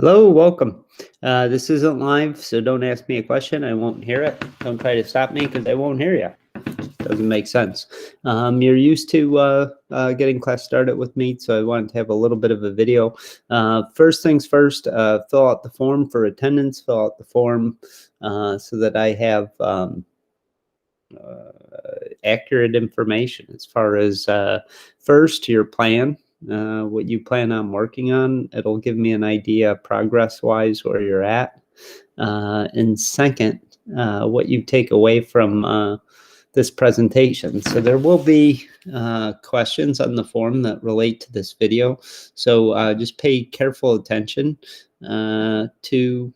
Hello, welcome. This isn't live, so don't ask me a question. I won't hear it. Don't try to stop me because I won't hear you. Doesn't make sense. You're used to getting class started with me, so I wanted to have a little bit of a video. First things first, fill out the form for attendance, fill out the form so that I have accurate information as far as first your plan. What you plan on working on. It'll give me an idea progress-wise where you're at. And second, what you take away from this presentation. So there will be questions on the form that relate to this video. So just pay careful attention to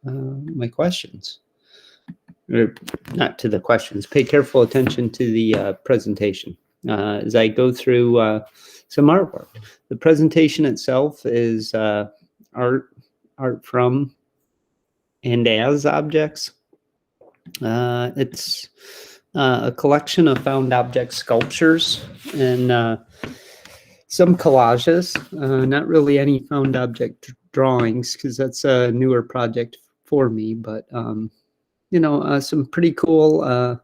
my questions. Or not to the questions. Pay careful attention to the presentation as I go through some artwork. The presentation itself is art from and as objects. It's a collection of found object sculptures and some collages. Not really any found object drawings because that's a newer project for me, but some pretty cool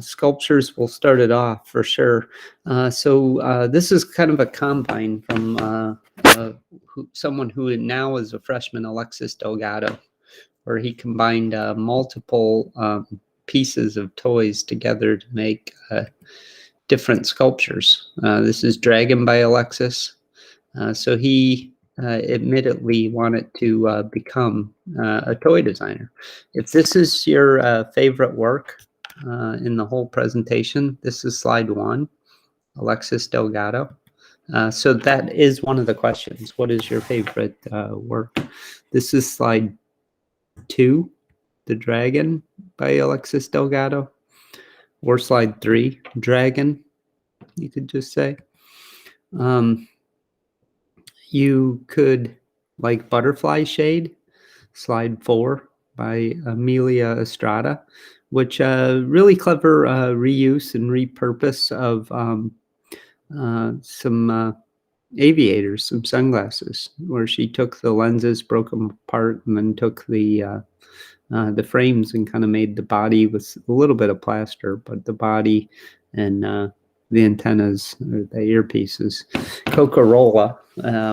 sculptures will start it off for sure. So this is kind of a combine from someone who now is a freshman, Alexis Delgado, where he combined multiple pieces of toys together to make different sculptures. This is Dragon by Alexis. So he admittedly wanted to become a toy designer. If this is your favorite work in the whole presentation, this is slide 1, Alexis Delgado. So that is one of the questions. What is your favorite work? This is slide 2, The Dragon by Alexis Delgado, or slide 3, Dragon, you could just say. You could like Butterfly Shade, slide 4 by Amelia Estrada, which really clever reuse and repurpose of some aviators, some sunglasses, where she took the lenses, broke them apart, and then took the frames and kind of made the body with a little bit of plaster, but the body and the antennas, or the earpieces. Coca-Cola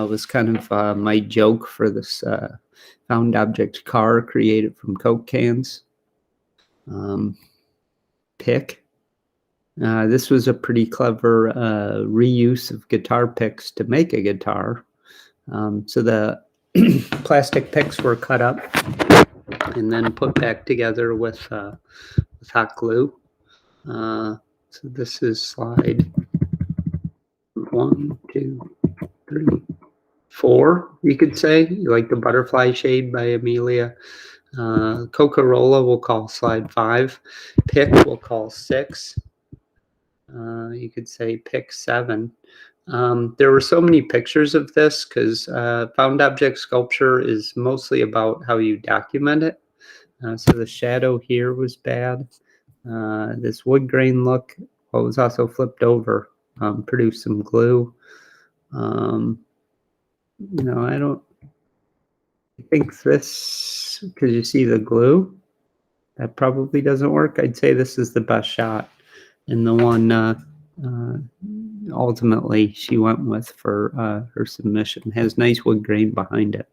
was kind of my joke for this found object car created from Coke cans. Pick. This was a pretty clever reuse of guitar picks to make a guitar. So the plastic picks were cut up and then put back together with hot glue. So this is slide 1, 2, 3, 4, you could say, like the Butterfly Shade by Amelia. Coca-Cola we'll call slide 5. Pick we'll call 6. You could say pick 7. There were so many pictures of this because found object sculpture is mostly about how you document it. So the shadow here was bad. This wood grain look, was also flipped over, produced some glue. I think this, because you see the glue, that probably doesn't work. I'd say this is the best shot, and the one ultimately she went with for her submission. It has nice wood grain behind it.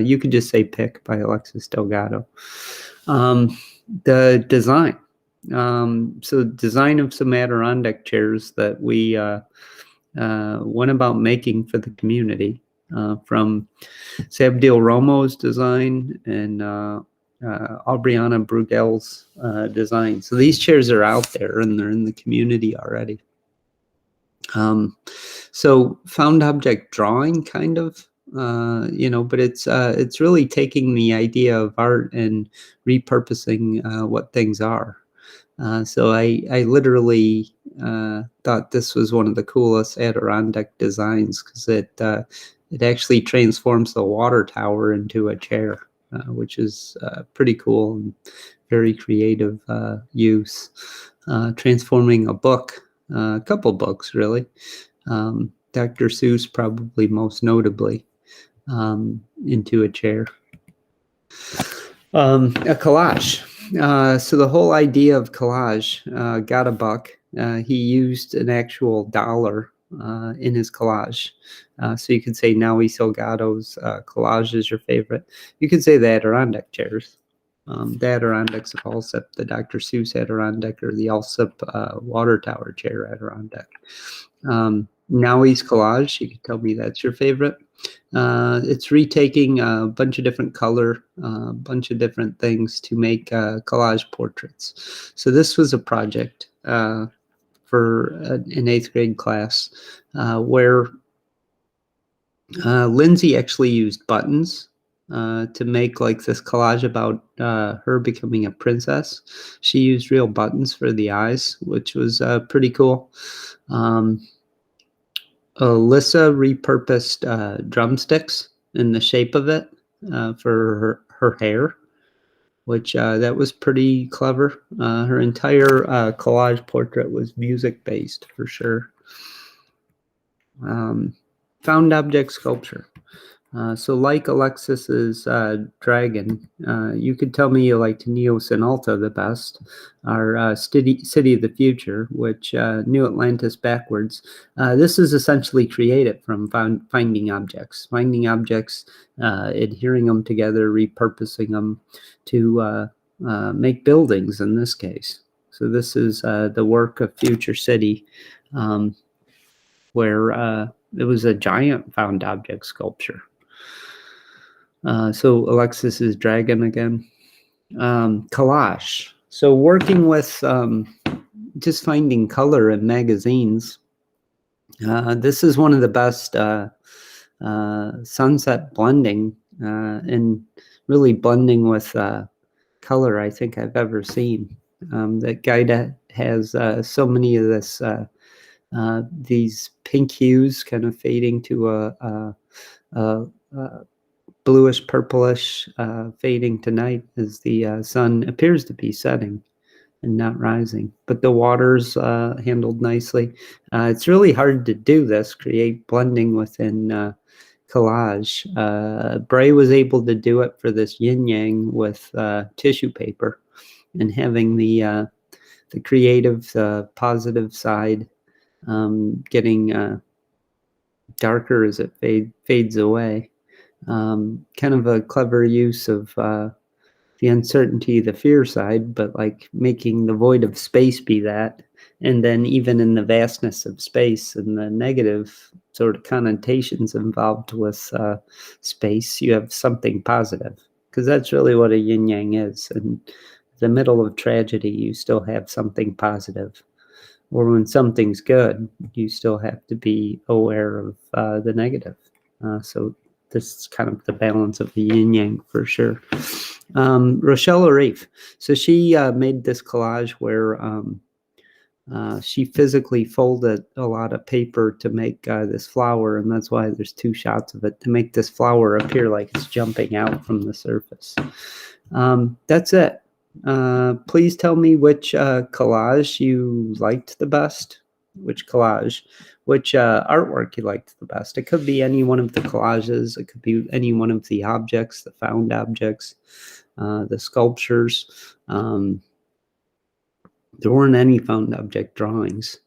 You could just say Pick by Alexis Delgado. The design. So design of some Adirondack chairs that we went about making for the community from Sabdiel Romo's design and Aubriana Brugel's design. So these chairs are out there and they're in the community already. So found object drawing kind of, but it's really taking the idea of art and repurposing what things are. So I literally thought this was one of the coolest Adirondack designs because it actually transforms the water tower into a chair, which is pretty cool and very creative use. Transforming a book, a couple books really. Dr. Seuss probably most notably. into a chair. A collage. So the whole idea of collage, got a buck. He used an actual dollar in his collage. So you could say Nelly Salgado's collage is your favorite. You could say the Adirondack chairs. The Adirondacks of Alsip, the Dr. Seuss Adirondack, or the Alsip water tower chair Adirondack. Nowie's collage, you could tell me that's your favorite. It's retaking a bunch of different color, a bunch of different things to make collage portraits. So this was a project for an 8th grade class where Lindsay actually used buttons to make like this collage about her becoming a princess. She used real buttons for the eyes, which was pretty cool. Alyssa repurposed drumsticks in the shape of it for her hair, which that was pretty clever. Her entire collage portrait was music-based for sure. Found object sculpture. So like Alexis's dragon, you could tell me you liked Neo Sinalta the best, our City of the Future, which New Atlantis backwards. This is essentially created from finding objects, adhering them together, repurposing them to make buildings in this case. So this is the work of Future City, where it was a giant found object sculpture. So Alexis's dragon again. Collage. So working with just finding color in magazines. This is one of the best sunset blending and really blending with color I think I've ever seen. That guy has so many of these pink hues kind of fading to a bluish purplish fading to night as the sun appears to be setting and not rising, but the water's handled nicely. It's really hard to do this, create blending within collage. Bray was able to do it for this yin yang with tissue paper, and having the creative, positive side getting darker as it fades away. Kind of a clever use of the uncertainty, the fear side, but like making the void of space be that. And then even in the vastness of space and the negative sort of connotations involved with space, you have something positive, because that's really what a yin yang is. In the middle of tragedy, you still have something positive. Or when something's good, you still have to be aware of the negative. So this is kind of the balance of the yin yang for sure. Rochelle Arif. So she made this collage where she physically folded a lot of paper to make this flower, and that's why there's 2 shots of it, to make this flower appear like it's jumping out from the surface. That's it. Please tell me which collage you liked the best, which artwork you liked the best. It could be any one of the collages, it could be any one of the objects, the found objects, the sculptures. There weren't any found object drawings.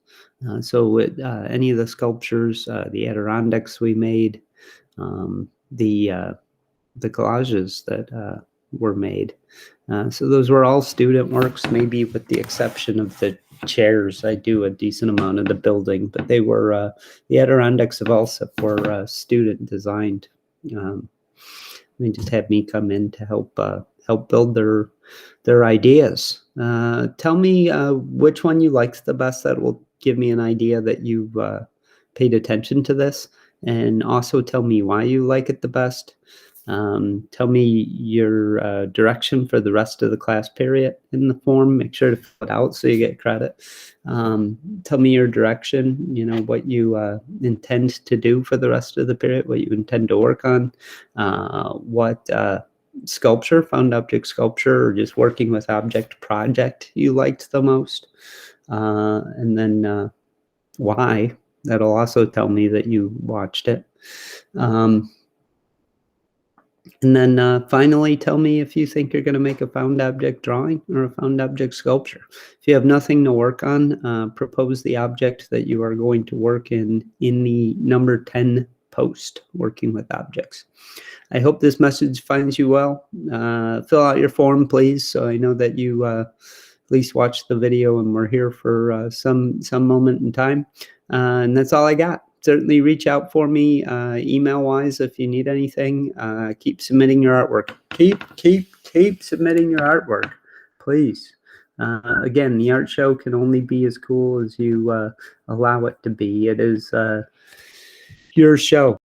So with any of the sculptures, the Adirondacks we made, the collages that were made. So those were all student works, maybe with the exception of the chairs. I do a decent amount of the building, but they were the Adirondacks of Alsip were student designed. They just had me come in to help build their ideas. Tell me which one you liked the best. That will give me an idea that you've paid attention to this, and also tell me why you like it the best. Tell me your direction for the rest of the class period in the form. Make sure to fill it out so you get credit. Tell me your direction, what you intend to do for the rest of the period, what you intend to work on, what sculpture, found object sculpture, or just working with object project you liked the most, and then why. That'll also tell me that you watched it. And then finally, tell me if you think you're going to make a found object drawing or a found object sculpture. If you have nothing to work on, propose the object that you are going to work in the number 10 post, working with objects. I hope this message finds you well. Fill out your form, please, so I know that you at least watched the video and we're here for some moment in time. And that's all I got. Certainly reach out for me email-wise if you need anything. Keep submitting your artwork. Keep submitting your artwork, please. Again, the art show can only be as cool as you allow it to be. It is your show.